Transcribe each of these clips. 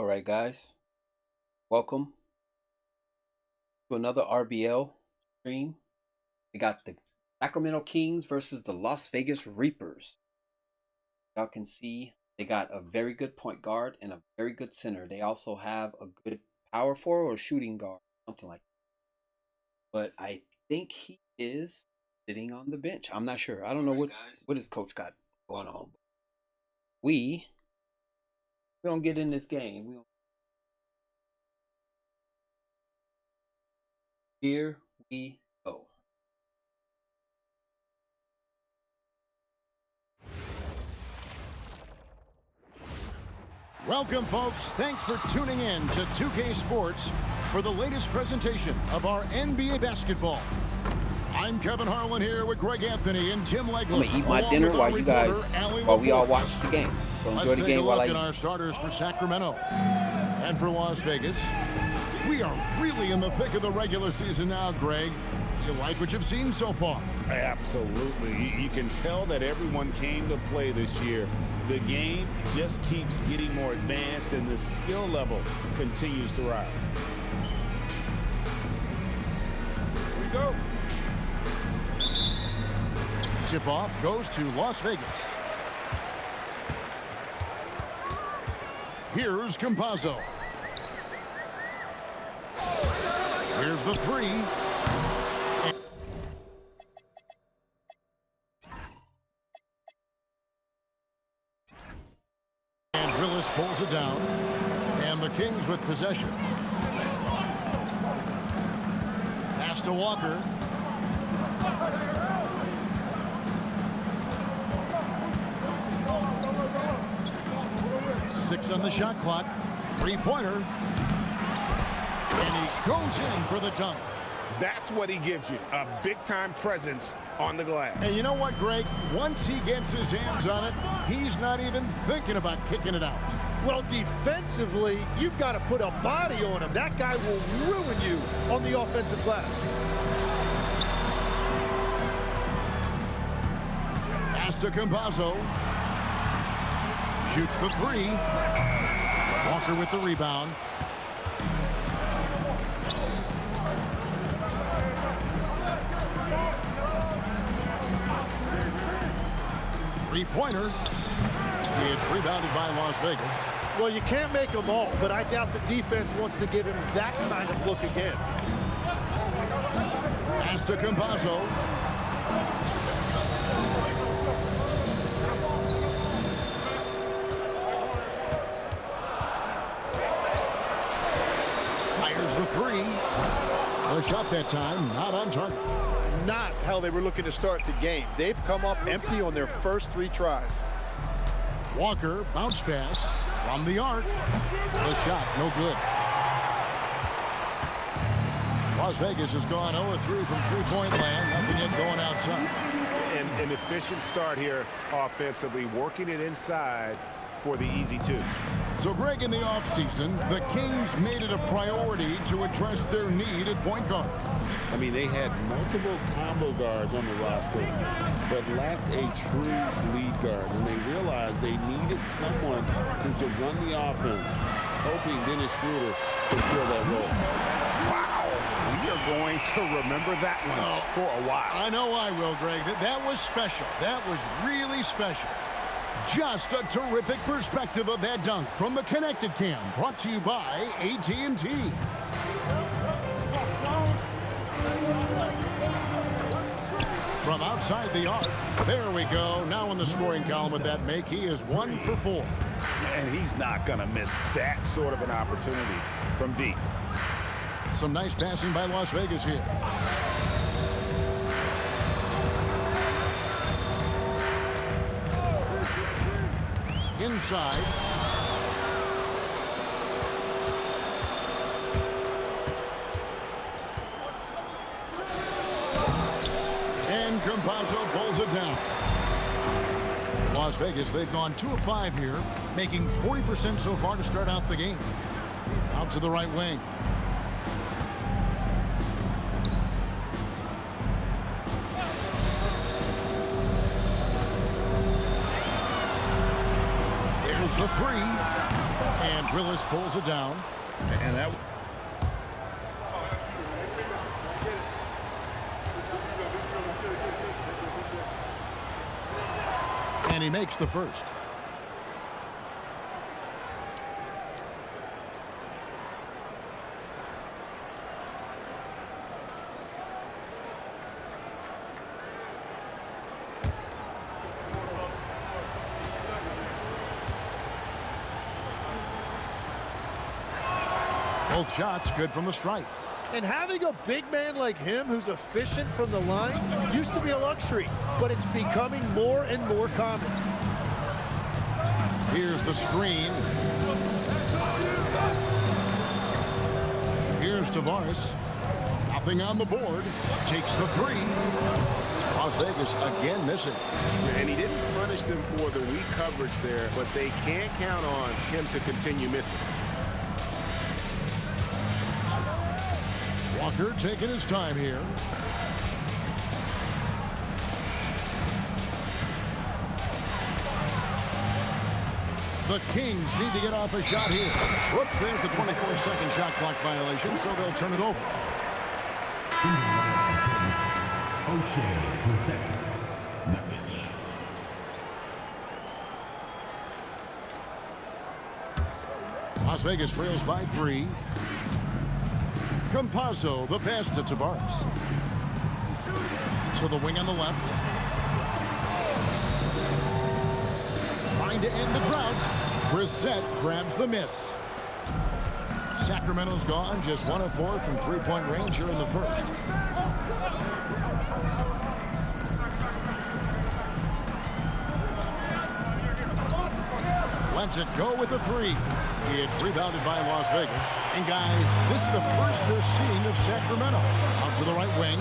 All right, guys, welcome to another RBL stream. We got the Sacramento Kings versus the Las Vegas Reapers. Y'all can see they got a very good point guard and a very good center. They also have a good power forward or shooting guard, something like that. But I think he is sitting on the bench. I'm not sure. I don't know what his coach got going on. We don't get in this game. Here we go. Welcome, folks. Thanks for tuning in to 2K Sports for the latest presentation of our NBA basketball. I'm Kevin Harlan here with Greg Anthony and Tim Legler. I'm gonna eat my dinner while we all watch the game. So enjoy the game while I eat. Let's take a look at our starters for Sacramento and for Las Vegas. We are really in the thick of the regular season now, Greg. You like what you've seen so far? Absolutely. You can tell that everyone came to play this year. The game just keeps getting more advanced and the skill level continues to rise. Here we go. Tip-off goes to Las Vegas. Here's Campazzo. Here's the three. And Willis pulls it down. And the Kings with possession. Pass to Walker. Six on the shot clock. Three-pointer. And he goes in for the dunk. That's what he gives you, a big-time presence on the glass. And you know what, Greg? Once he gets his hands on it, he's not even thinking about kicking it out. Well, defensively, you've got to put a body on him. That guy will ruin you on the offensive glass. Pass to Campazzo. Shoots the three. Walker with the rebound. Three-pointer. It's rebounded by Las Vegas. Well, you can't make them all, but I doubt the defense wants to give him that kind of look again. Pass to Campazzo. Fires the three. A shot that time, not on target. Not how they were looking to start the game. They've come up empty on their first three tries. Walker, bounce pass from the arc. The shot, no good. Las Vegas has gone 0-3 from three-point land. Nothing yet going outside. An efficient start here offensively, working it inside for the easy two. So, Greg, in the offseason, the Kings made it a priority to address their need at point guard. I mean, they had multiple combo guards on the roster, but lacked a true lead guard. And they realized they needed someone who could run the offense, hoping Dennis Schroeder could fill that role. Wow, we are going to remember that one for a while. I know I will, Greg. That was special. That was really special. Just a terrific perspective of that dunk from the Connected Cam, brought to you by AT&T. From outside the arc, there we go. Now in the scoring column with that make, he is 1 for 4. And he's not going to miss that sort of an opportunity from deep. Some nice passing by Las Vegas here. Inside. And Campazzo pulls it down. Las Vegas, they've gone 2 of 5 here, making 40% so far to start out the game. Out to the right wing. goes for three. And Willis pulls it down. And that... And he makes the first. Both shots good from the stripe. And having a big man like him who's efficient from the line used to be a luxury, but it's becoming more and more common. Here's the screen. Here's Tavares. Nothing on the board. Takes the three. Las Vegas again missing. And he didn't punish them for the weak coverage there, but they can't count on him to continue missing. Walker taking his time here. The Kings need to get off a shot here. Whoops, there's the 24-second shot clock violation, so they'll turn it over. Las Vegas trails by three. Campazzo, the pass to Tavares. To the wing on the left. Trying to end the drought. Brissett grabs the miss. Sacramento's gone, just 1 of 4 from three-point range here in the first. Lets it go with a three. It's rebounded by Las Vegas. And guys, this is the first they're seeing of Sacramento. Out to the right wing.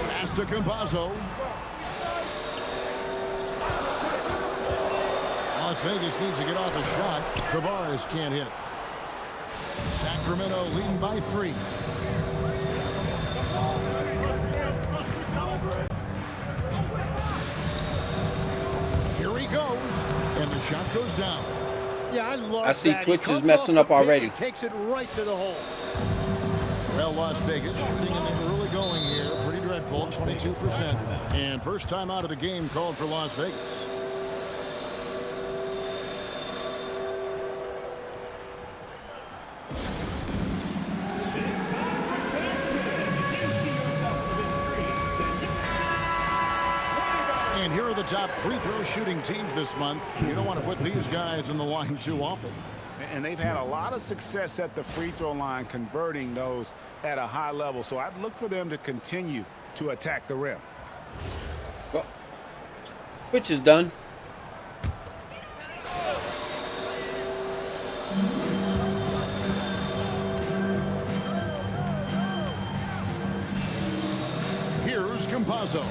Pass to Campazzo. Las Vegas needs to get off a shot. Tavares can't hit. Sacramento leading by 3. Here he goes, and the shot goes down. Yeah, I love I see that. Twitch He is comes messing off up the pick already. and takes it right to the hole. Well, Las Vegas shooting in the early going here. Pretty dreadful, 22%. And first time out of the game called for Las Vegas. And here are the top free throw shooting teams this month. You don't want to put these guys in the line too often. And they've had a lot of success at the free throw line converting those at a high level. So I'd look for them to continue to attack the rim. Well, Twitch is done. Here's Campazzo.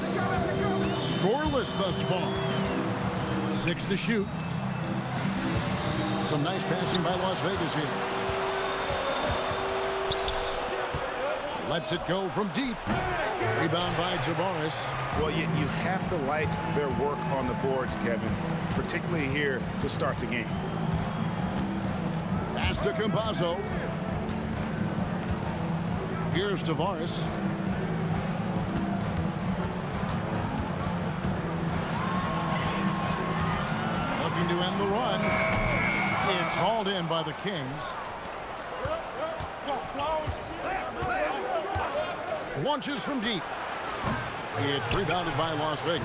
Scoreless thus far. 6 to shoot. Some nice passing by Las Vegas here. Lets it go from deep. Rebound by Tavares. Well, you have to like their work on the boards, Kevin, particularly here to start the game. Pass to Campazzo. Here's Tavares. Looking to end the run. It's hauled in by the Kings. Launches from deep. It's rebounded by Las Vegas.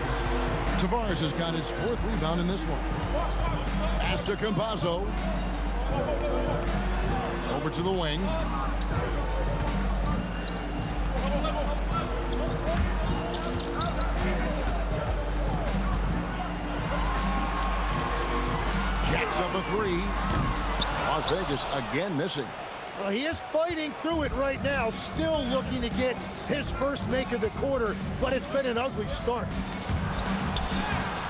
Tavares has got his 4th rebound in this one. Pass to Campazzo. Over to the wing. Jacks up a 3. Las Vegas again missing. Well, he is fighting through it right now, still looking to get his first make of the quarter, but it's been an ugly start.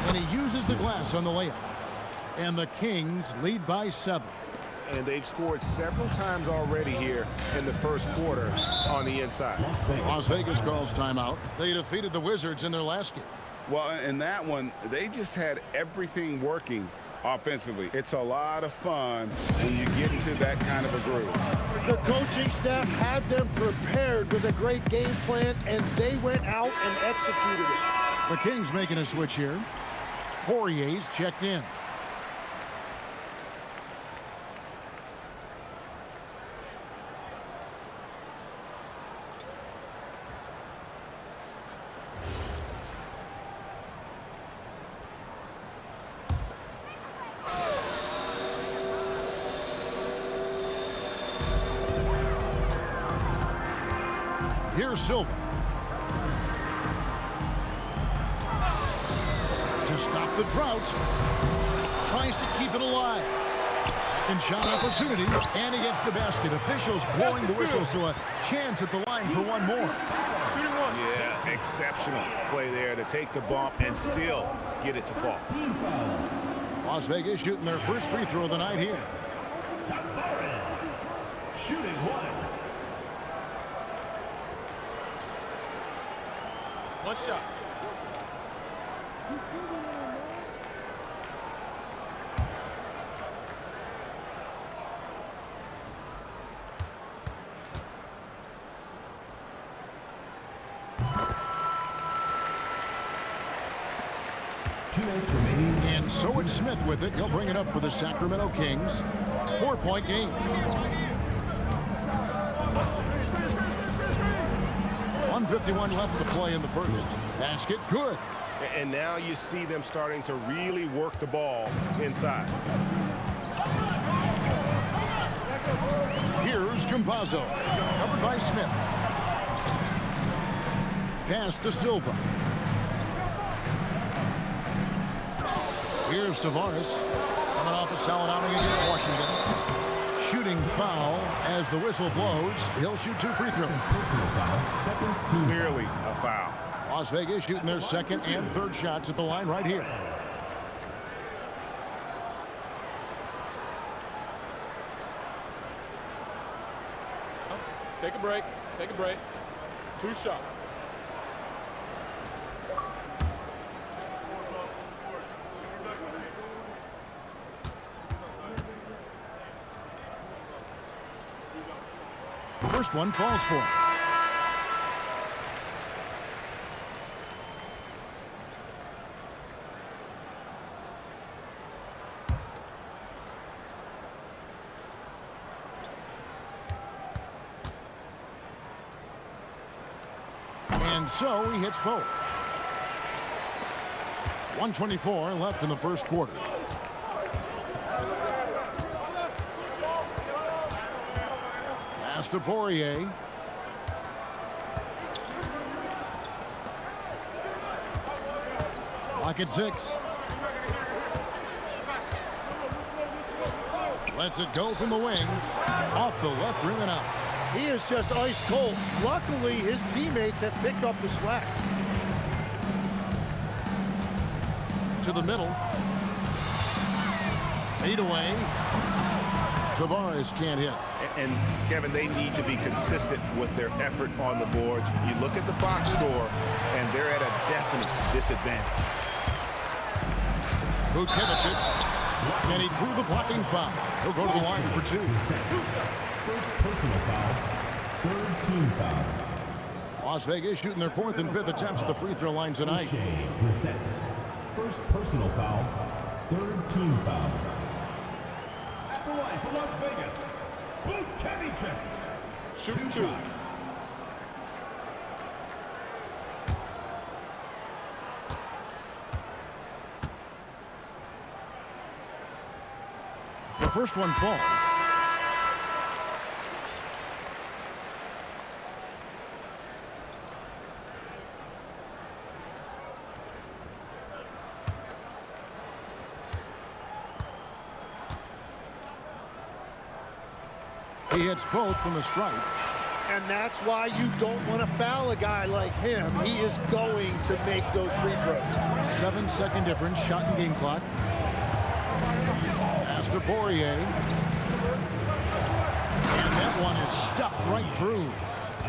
And he uses the glass on the layup. And the Kings lead by 7. and they've scored several times already here in the first quarter on the inside. Las Vegas calls timeout. They defeated the Wizards in their last game. Well, in that one, they just had everything working offensively. It's a lot of fun when you get into that kind of a groove. The coaching staff had them prepared with a great game plan, and they went out and executed it. The Kings making a switch here. Poirier's checked in. Here's Silva. To stop the drought. Tries to keep it alive. Second shot opportunity. And he gets the basket. Officials blowing the whistle, so a chance at the line for one more. Yeah, exceptional play there to take the bump and still get it to fall. Las Vegas shooting their first free throw of the night here. Shooting one. One shot. And so it's Smith with it. He'll bring it up for the Sacramento Kings. 4-point game. 1:51 left to play in the first. Basket good. And now you see them starting to really work the ball inside. Here's Campazzo. Covered by Smith. Pass to Silva. Here's Tavares. Coming off a solid outing against Washington. Shooting foul as the whistle blows. He'll shoot 2 free throws. Clearly a foul. Las Vegas shooting their second and third shots at the line right here. Take a break. Take a break. 2 shots. First one falls for him. And so he hits both. 1:24 left in the first quarter. Pass to Poirier. Clock at 6. Lets it go from the wing. Off the left rim and out. He is just ice cold. Luckily, his teammates have picked up the slack. To the middle. Fade away. Tavares can't hit. And Kevin, they need to be consistent with their effort on the boards. You look at the box score, and they're at a definite disadvantage. Vucevic, and he drew the blocking foul. He'll go to the line for 2. First personal foul. Third team foul. Las Vegas shooting their 4th and 5th attempts at the free throw line tonight. First personal foul. Third team foul. At the line for Las Vegas, Vucevic. Shoot 2 shots. The first one falls. He hits both from the stripe. And that's why you don't want to foul a guy like him. He is going to make those free throws. 7-second difference, shot and game clock. Pass to Poirier. one is stuffed right through.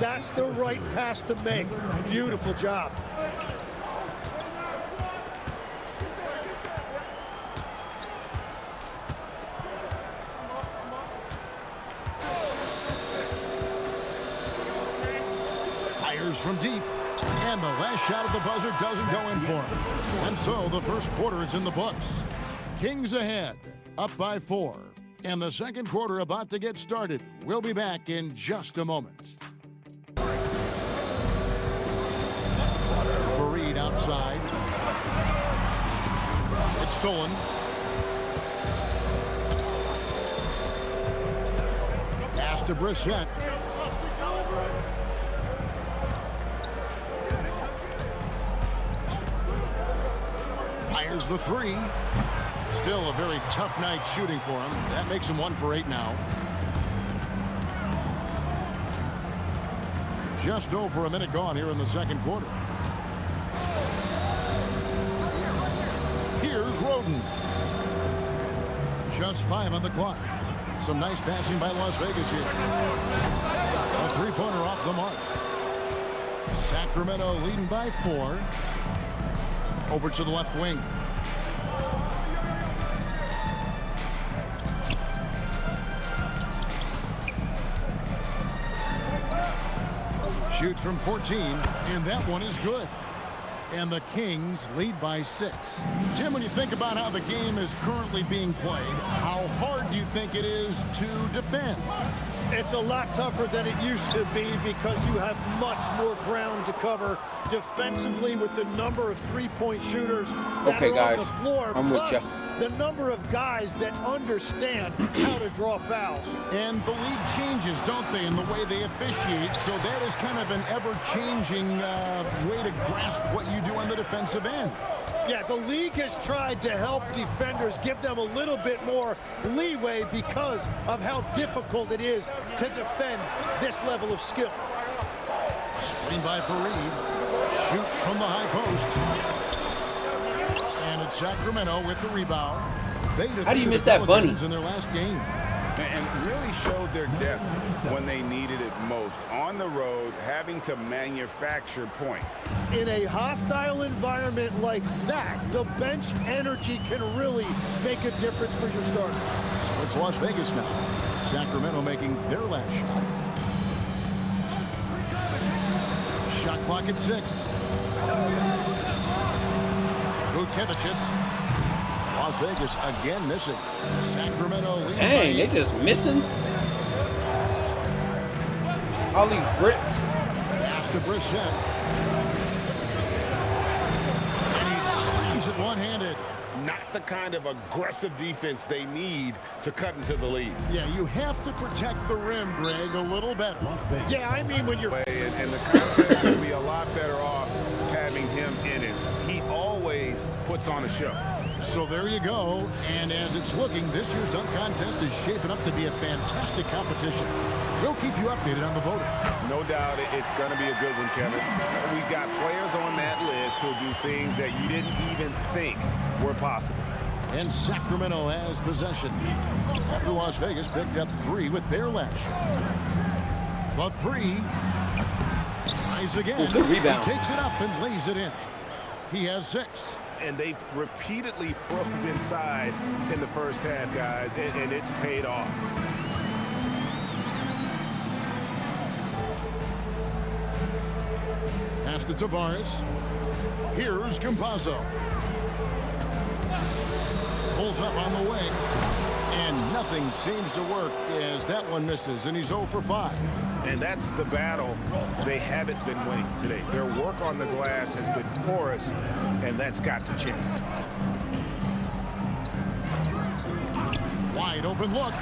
That's the right pass to make. Beautiful job. Fires from deep. And the last shot of the buzzer doesn't go in for him. And so the first quarter is in the books. Kings ahead, up by 4. And the second quarter about to get started. We'll be back in just a moment. Fareed outside. It's stolen. Pass to Brissett. Fires the 3. Still a very tough night shooting for him. That makes him 1 for 8 now. Just over a minute gone here in the second quarter. Here's Roden. Just 5 on the clock. Some nice passing by Las Vegas here. A 3-pointer off the mark. Sacramento leading by 4. Over to the left wing. Shoots from 14, and that one is good. And the Kings lead by 6. Tim, when you think about how the game is currently being played, how hard do you think it is to defend? It's a lot tougher than it used to be because you have much more ground to cover defensively with the number of three-point shooters that Okay, are guys, on the floor. I'm with plus you. the number of guys that understand how to draw fouls. And the league changes, don't they, in the way they officiate. So that is kind of an ever-changing way to grasp what you do on the defensive end. Yeah, the league has tried to help defenders, give them a little bit more leeway because of how difficult it is to defend this level of skill. Screen by Fareed. Shoots from the high post. And it's Sacramento with the rebound. How do you miss that bunny? In their last game. And really showed their depth when they needed it most. On the road, having to manufacture points. In a hostile environment like that, the bench energy can really make a difference for your starters. So it's Las Vegas now. Sacramento making their last shot. Shot clock at 6. Vucevic. Las Vegas again missing. Sacramento leading. Dang, they just missing all these bricks. Pass to Brissett. And he slams it one-handed. Not the kind of aggressive defense they need to cut into the lead. Yeah, you have to protect the rim, Greg, a little better. Yeah, I mean when you're... And the contest will be a lot better off having him in it. He always puts on a show. So there you go. And as it's looking, this year's dunk contest is shaping up to be a fantastic competition. We'll keep you updated on the voting. No doubt it's going to be a good one, Kevin. We've got players on that list who'll do things that you didn't even think were possible. And Sacramento has possession. After Las Vegas picked up 3 with their last shot. The 3. Tries again. Ooh, good rebound. He takes it up and lays it in. He has 6. And they've repeatedly probed inside in the first half, guys, and it's paid off. Pass to Tavares. Here's Campazzo. Pulls up on the wing. And nothing seems to work as that one misses, and he's 0 for 5. And that's the battle they haven't been winning today. Their work on the glass has been porous, and that's got to change. Wide open look.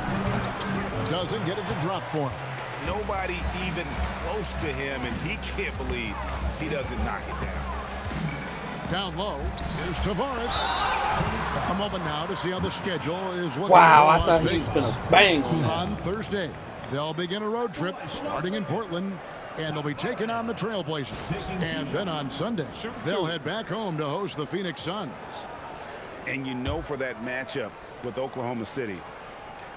Doesn't get it to drop for him. Nobody even close to him, and he can't believe he doesn't knock it down. Down low, here's Tavares. A moment now to see how the schedule is looking. Wow, for I Las thought he was Vegas. gonna bang tonight. On Thursday, they'll begin a road trip starting in Portland, and they'll be taking on the Trailblazers. And then on Sunday, they'll head back home to host the Phoenix Suns. And you know, for that matchup with Oklahoma City,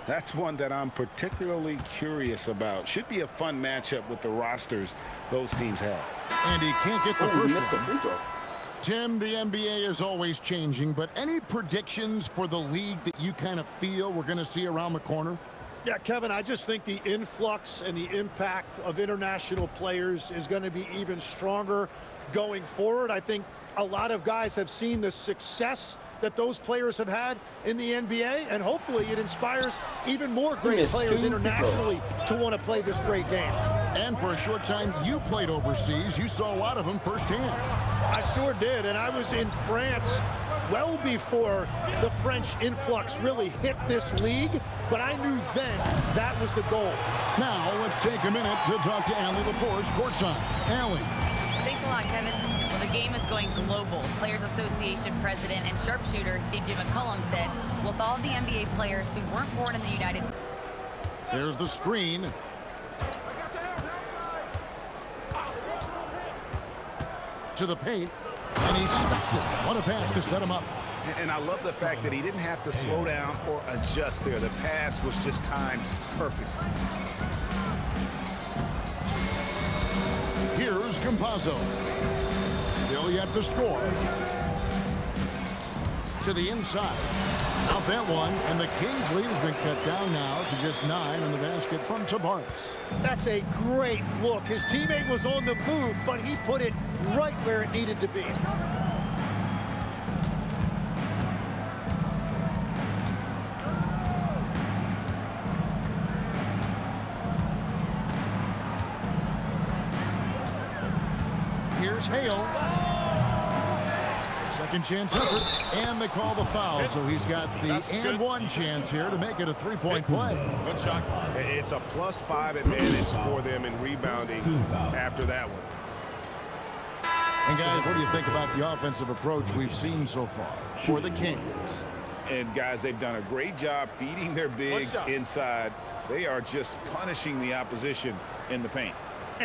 That's one that I'm particularly curious about. Should be a fun matchup with the rosters those teams have. And he can't get the Oh, he first missed the one. free throw. Tim, the NBA is always changing, but any predictions for the league that you kind of feel we're going to see around the corner? Yeah, Kevin, I just think the influx and the impact of international players is going to be even stronger going forward. I think a lot of guys have seen the success that those players have had in the NBA, and hopefully it inspires even more great players internationally to want to play this great game. And for a short time, you played overseas. You saw a lot of them firsthand. I sure did, and I was in France well before the French influx really hit this league, but I knew then that was the goal. Now, let's take a minute to talk to Allie LaForce courtside. Allie. Thanks a lot, Kevin. Well, the game is going global. Players Association President and sharpshooter C.J. McCollum said, with all the NBA players who weren't born in the United States. There's the screen. To the paint, and he stuffs it. What a pass to set him up. And I love the fact that he didn't have to slow down or adjust there. The pass was just timed perfect. Here's Campazzo. Still yet to score. To the inside. Out that one, and the Kings lead has been cut down now to just 9 in the basket from Tavares. That's a great look. His teammate was on the move, but he put it right where it needed to be. Here's Hale. Second chance effort, and they call the foul, so he's got the and one chance here to make it a three-point play. Good shot. It's a +5 advantage for them in rebounding after that one. And guys, what do you think about the offensive approach we've seen so far for the Kings? And guys, they've done a great job feeding their bigs inside. They are just punishing the opposition in the paint.